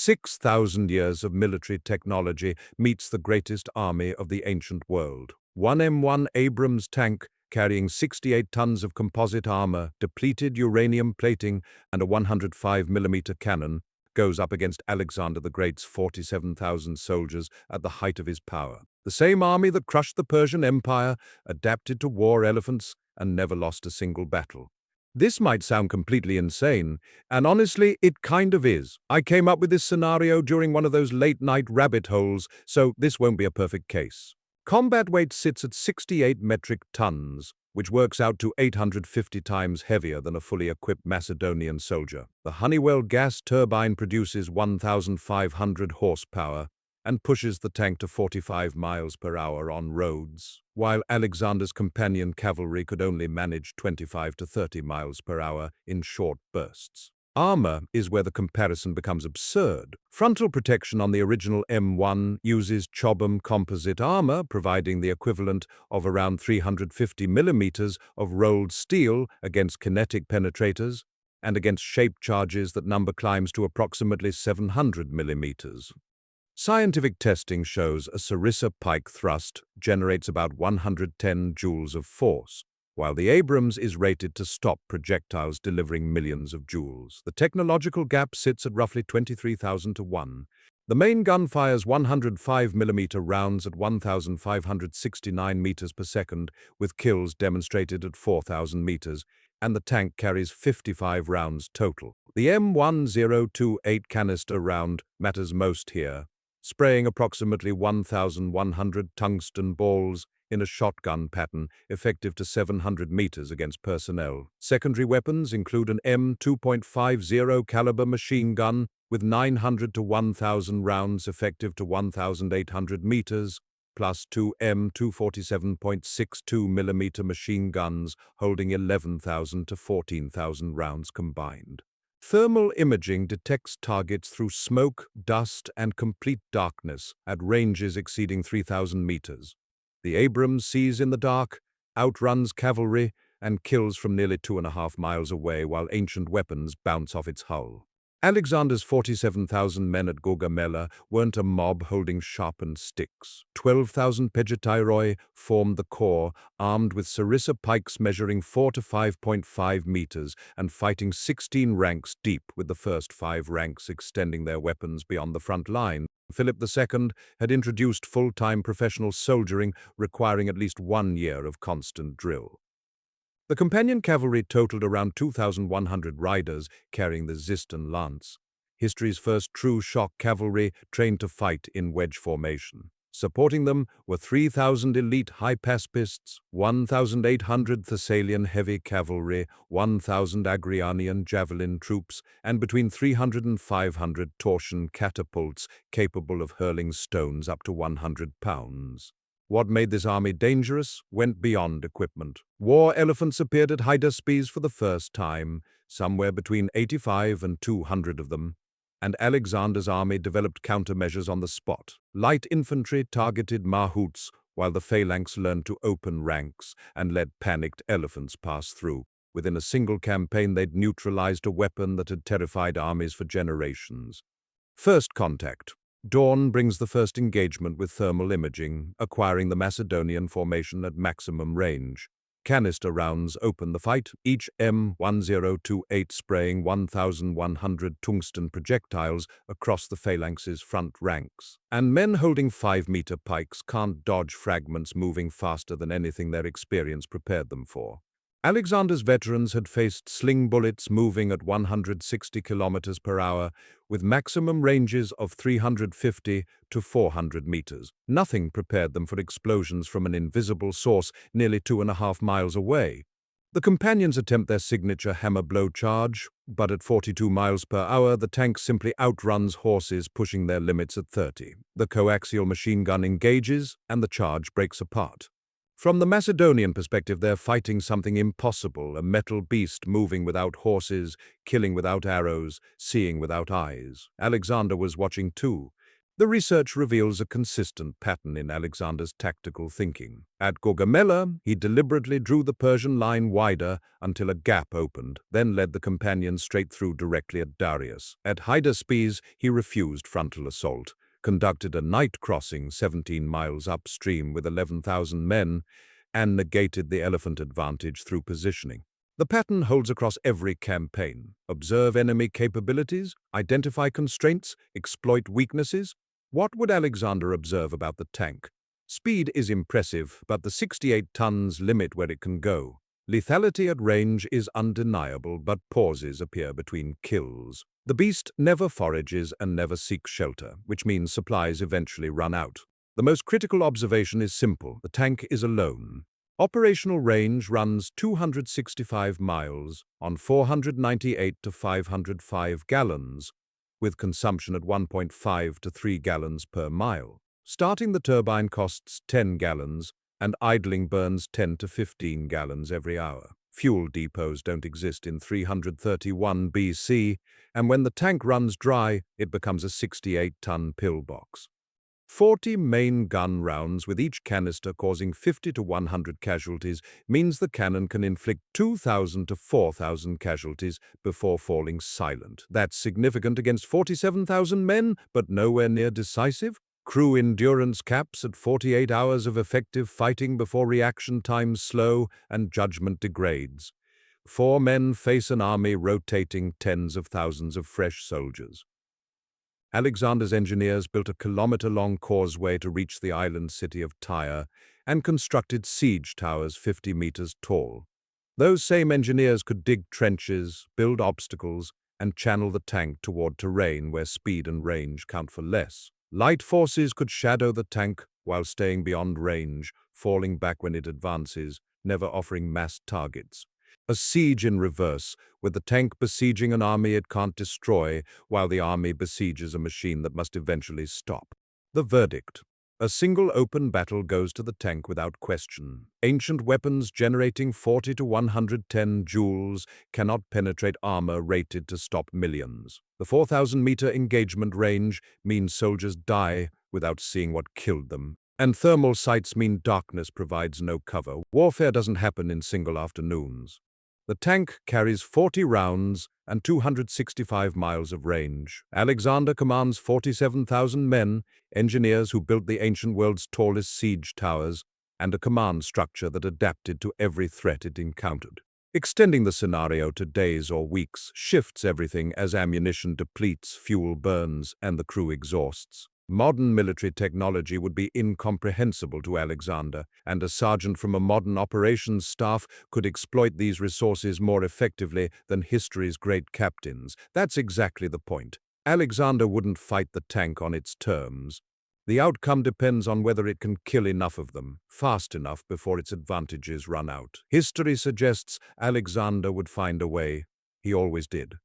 6,000 years of military technology meets the greatest army of the ancient world. One M1 Abrams tank carrying 68 tons of composite armor, depleted uranium plating, and a 105mm cannon goes up against Alexander the Great's 47,000 soldiers at the height of his power. The same army that crushed the Persian Empire, adapted to war elephants, and never lost a single battle. This might sound completely insane, and honestly, it kind of is. I came up with this scenario during one of those late-night rabbit holes, so this won't be a perfect case. Combat weight sits at 68 metric tons, which works out to 850 times heavier than a fully equipped Macedonian soldier. The Honeywell gas turbine produces 1,500 horsepower and pushes the tank to 45 miles per hour on roads, while Alexander's companion cavalry could only manage 25 to 30 miles per hour in short bursts. Armor is where the comparison becomes absurd. Frontal protection on the original M1 uses Chobham composite armor, providing the equivalent of around 350 millimeters of rolled steel against kinetic penetrators and against shape charges that number climbs to approximately 700 millimeters. Scientific testing shows a Sarissa pike thrust generates about 110 joules of force, while the Abrams is rated to stop projectiles delivering millions of joules. The technological gap sits at roughly 23,000 to 1. The main gun fires 105mm rounds at 1,569 meters per second, with kills demonstrated at 4,000 meters, and the tank carries 55 rounds total. The M1028 canister round matters most here, spraying approximately 1,100 tungsten balls in a shotgun pattern effective to 700 meters against personnel. Secondary weapons include an M2.50 caliber machine gun with 900 to 1,000 rounds effective to 1,800 meters, plus two M247.62mm machine guns holding 11,000 to 14,000 rounds combined. Thermal imaging detects targets through smoke, dust, and complete darkness at ranges exceeding 3,000 meters. The Abrams sees in the dark, outruns cavalry, and kills from nearly 2.5 miles away while ancient weapons bounce off its hull. Alexander's 47,000 men at Gaugamela weren't a mob holding sharpened sticks. 12,000 Pegetairoi formed the core, armed with Sarissa pikes measuring 4 to 5.5 meters and fighting 16 ranks deep, with the first 5 ranks extending their weapons beyond the front line. Philip II had introduced full-time professional soldiering requiring at least 1 year of constant drill. The companion cavalry totaled around 2,100 riders carrying the Ziston lance, history's first true shock cavalry trained to fight in wedge formation. Supporting them were 3,000 elite hypaspists, 1,800 Thessalian heavy cavalry, 1,000 Agrianian javelin troops, and between 300 and 500 torsion catapults capable of hurling stones up to 100 pounds. What made this army dangerous went beyond equipment. War elephants appeared at Hydaspes for the first time, somewhere between 85 and 200 of them, and Alexander's army developed countermeasures on the spot. Light infantry targeted mahouts, while the phalanx learned to open ranks and let panicked elephants pass through. Within a single campaign, they'd neutralized a weapon that had terrified armies for generations. First contact. Dawn brings the first engagement with thermal imaging, acquiring the Macedonian formation at maximum range. Canister rounds open the fight, each M1028 spraying 1,100 tungsten projectiles across the phalanx's front ranks. And men holding 5-meter pikes can't dodge fragments moving faster than anything their experience prepared them for. Alexander's veterans had faced sling bullets moving at 160 kilometers per hour, with maximum ranges of 350 to 400 meters. Nothing prepared them for explosions from an invisible source nearly 2.5 miles away. The companions attempt their signature hammer blow charge, but at 42 miles per hour, the tank simply outruns horses pushing their limits at 30. The coaxial machine gun engages, and the charge breaks apart. From the Macedonian perspective, they're fighting something impossible, a metal beast moving without horses, killing without arrows, seeing without eyes. Alexander was watching too, The research reveals a consistent pattern in Alexander's tactical thinking. At Gaugamela, he deliberately drew the Persian line wider until a gap opened, then led the companions straight through directly at Darius. At Hydaspes, he refused frontal assault, conducted a night crossing 17 miles upstream with 11,000 men, and negated the elephant advantage through positioning. The pattern holds across every campaign. Observe enemy capabilities, identify constraints, exploit weaknesses. What would Alexander observe about the tank? Speed is impressive, but the 68 tons limit where it can go. Lethality at range is undeniable, but pauses appear between kills. The beast never forages and never seeks shelter, which means supplies eventually run out. The most critical observation is simple. The tank is alone. Operational range runs 265 miles on 498 to 505 gallons, with consumption at 1.5 to 3 gallons per mile. Starting the turbine costs 10 gallons, and idling burns 10 to 15 gallons every hour. Fuel depots don't exist in 331 BC, and when the tank runs dry, it becomes a 68-ton pillbox. 40 main gun rounds with each canister causing 50 to 100 casualties means the cannon can inflict 2,000 to 4,000 casualties before falling silent. That's significant against 47,000 men, but nowhere near decisive. Crew endurance caps at 48 hours of effective fighting before reaction times slow and judgment degrades. 4 men face an army rotating tens of thousands of fresh soldiers. Alexander's engineers built a kilometer-long causeway to reach the island city of Tyre and constructed siege towers 50 meters tall. Those same engineers could dig trenches, build obstacles, and channel the tank toward terrain where speed and range count for less. Light forces could shadow the tank while staying beyond range, falling back when it advances, never offering mass targets. A siege in reverse, with the tank besieging an army it can't destroy, while the army besieges a machine that must eventually stop. The verdict. A single open battle goes to the tank without question. Ancient weapons generating 40 to 110 joules cannot penetrate armor rated to stop millions. The 4,000-meter engagement range means soldiers die without seeing what killed them. And thermal sights mean darkness provides no cover. Warfare doesn't happen in single afternoons. The tank carries 40 rounds and 265 miles of range. Alexander commands 47,000 men, engineers who built the ancient world's tallest siege towers, and a command structure that adapted to every threat it encountered. Extending the scenario to days or weeks shifts everything as ammunition depletes, fuel burns, and the crew exhausts. Modern military technology would be incomprehensible to Alexander, and a sergeant from a modern operations staff could exploit these resources more effectively than history's great captains. That's exactly the point. Alexander wouldn't fight the tank on its terms. The outcome depends on whether it can kill enough of them, fast enough before its advantages run out. History suggests Alexander would find a way. He always did.